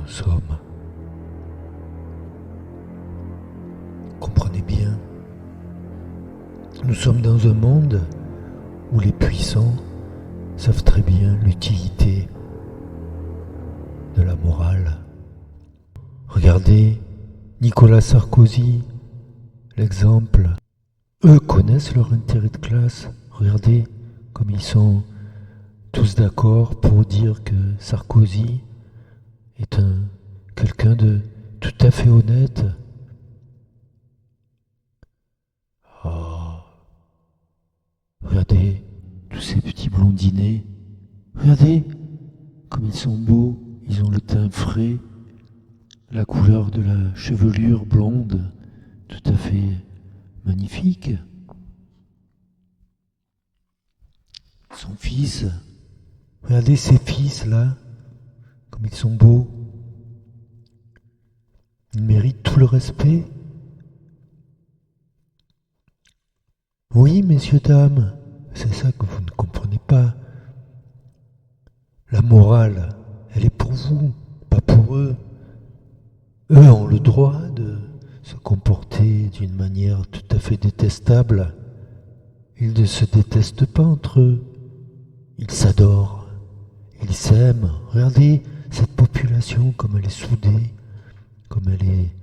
nous sommes. Comprenez bien, nous sommes dans un monde où les puissants savent très bien l'utilité de la morale. Regardez Nicolas Sarkozy, l'exemple. Eux connaissent leur intérêt de classe. Regardez comme ils sont tous d'accord pour dire que Sarkozy est quelqu'un de tout à fait honnête. Oh. Regardez tous ces petits blondinés. Regardez comme ils sont beaux. Ils ont le teint frais, la couleur de la chevelure blonde, tout à fait magnifique. Son fils, regardez ces fils là, comme ils sont beaux. Ils méritent tout le respect. Oui, messieurs, dames, c'est ça que vous ne comprenez pas. La morale, elle est pour vous, pas pour eux. Eux ont le droit de se comporter d'une manière tout à fait détestable. Ils ne se détestent pas entre eux. Ils s'adorent. Ils s'aiment. Regardez cette population, comme elle est soudée, comme elle est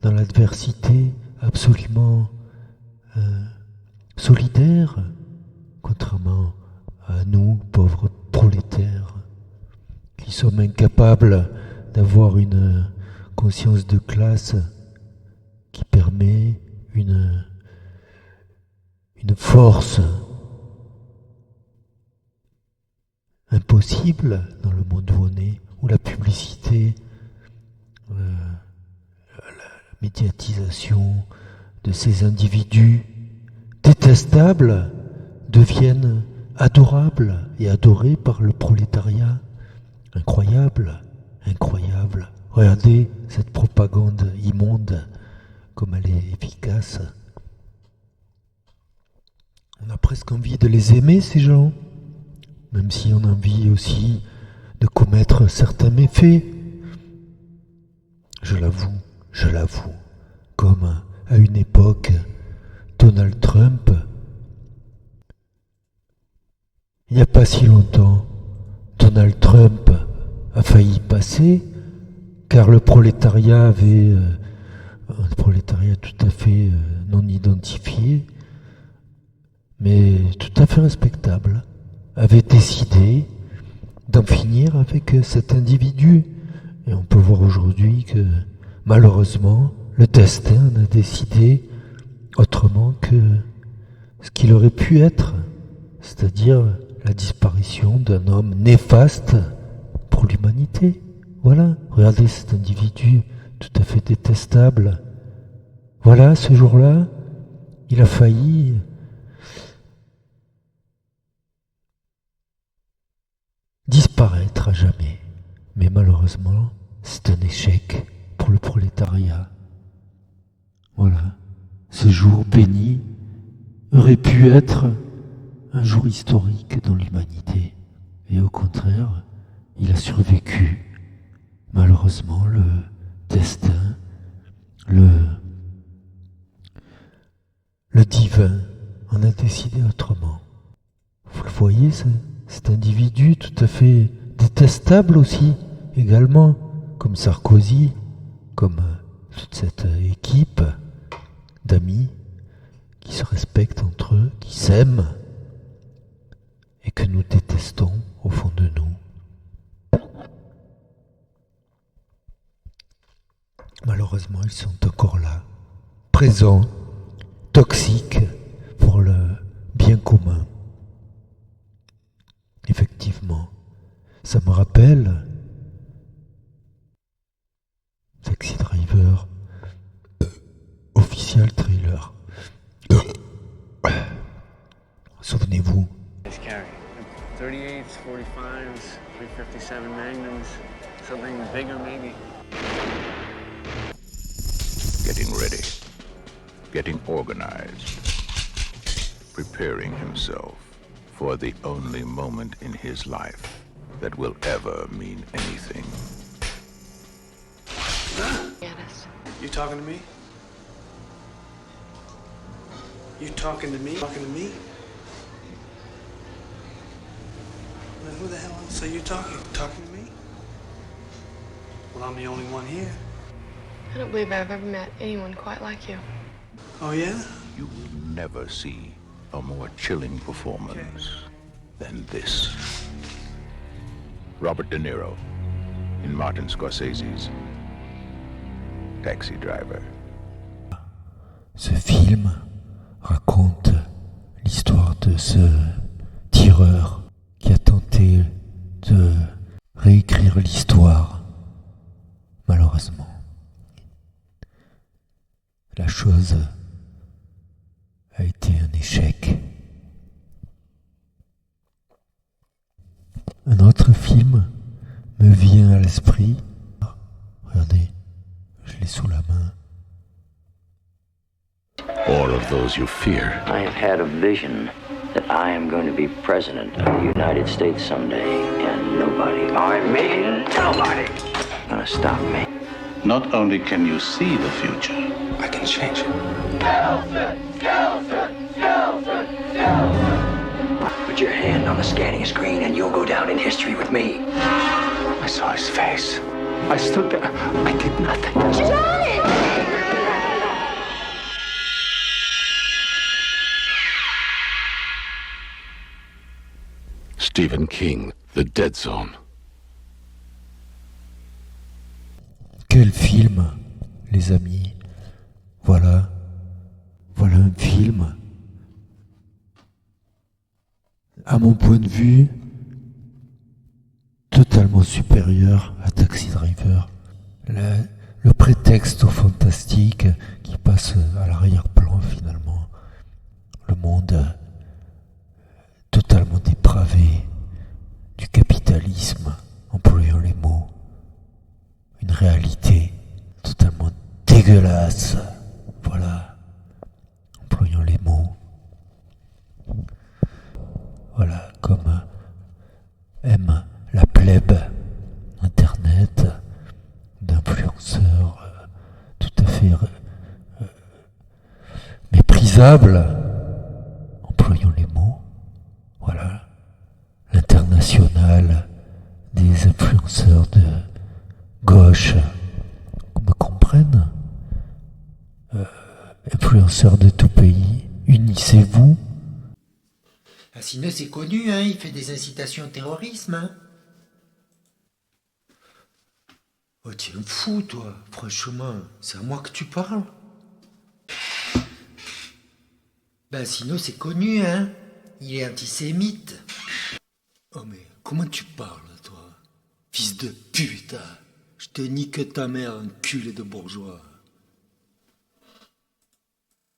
dans l'adversité, absolument solidaire, contrairement à nous, pauvres prolétaires, qui sommes incapables d'avoir une conscience de classe qui permet une force impossible dans le monde où on est, où la publicité, la médiatisation de ces individus détestables deviennent adorables et adorés par le prolétariat. Incroyable, incroyable. Regardez cette propagande immonde, comme elle est efficace. On a presque envie de les aimer, ces gens, même si on a envie aussi de commettre certains méfaits. Je l'avoue, comme à une époque, Donald Trump, il n'y a pas si longtemps, Donald Trump a failli passer, car le prolétariat avait un prolétariat tout à fait non identifié, mais tout à fait respectable, avait décidé d'en finir avec cet individu. Et on peut voir aujourd'hui que malheureusement, le destin en a décidé autrement que ce qu'il aurait pu être, c'est-à-dire la disparition d'un homme néfaste pour l'humanité. Voilà, regardez cet individu tout à fait détestable. Voilà, ce jour-là, il a failli disparaître à jamais. Mais malheureusement, c'est un échec pour le prolétariat. Voilà, ce jour béni aurait pu être un jour historique dans l'humanité. Et au contraire, il a survécu. Malheureusement, le destin, le divin en a décidé autrement. Vous le voyez, cet individu tout à fait détestable aussi, également, comme Sarkozy, comme toute cette équipe d'amis qui se respectent entre eux, qui s'aiment et que nous détestons au fond de nous. Malheureusement, ils sont encore là, présents, toxiques pour le bien commun. Effectivement, ça me rappelle Taxi Driver, Official Trailer. Souvenez-vous. 38s, 45s, 357 Magnums, something bigger maybe. Getting ready, getting organized, preparing himself for the only moment in his life that will ever mean anything. Janice. You talking to me? You talking to me? Talking to me? Then who the hell else are you talking? Talking to me? Well, I'm the only one here. I don't believe I've ever met anyone quite like you. Oh, yeah? You will never see a more chilling performance than this. Robert De Niro in Martin Scorsese's Taxi Driver. Ce film raconte l'histoire de ce tireur qui a tenté de réécrire l'histoire. Malheureusement, la chose a été un échec. Un autre film me vient à l'esprit. Regardez, je l'ai sous la main. All of those you fear. I have had a vision that I am going to be president of the United States someday, and nobody, I mean nobody, gonna stop me. Not only can you see the future, I can change it. Put your hand on the scanning screen and you'll go down in history with me. I saw his face. I stood there. I did nothing. Stephen King, The Dead Zone. Quel film, les amis. Voilà un film, à mon point de vue, totalement supérieur à Taxi Driver. Le prétexte au fantastique qui passe à l'arrière-plan finalement. Le monde totalement dépravé du capitalisme, employant les mots. Une réalité totalement dégueulasse. Voilà. Employant les mots. Voilà, comme aime la plèbe Internet, d'influenceurs tout à fait méprisables, employant les mots. Voilà, l'international des influenceurs de gauche, qu'on me comprenne, influenceurs de tout pays, unissez-vous. Sinon, c'est connu, hein, il fait des incitations au terrorisme. Hein. Oh, t'es un fou, toi, franchement, c'est à moi que tu parles. Ben, sinon, c'est connu, hein, il est antisémite. Oh, mais comment tu parles, toi, fils de pute, hein. Je te nique ta mère, enculé de bourgeois.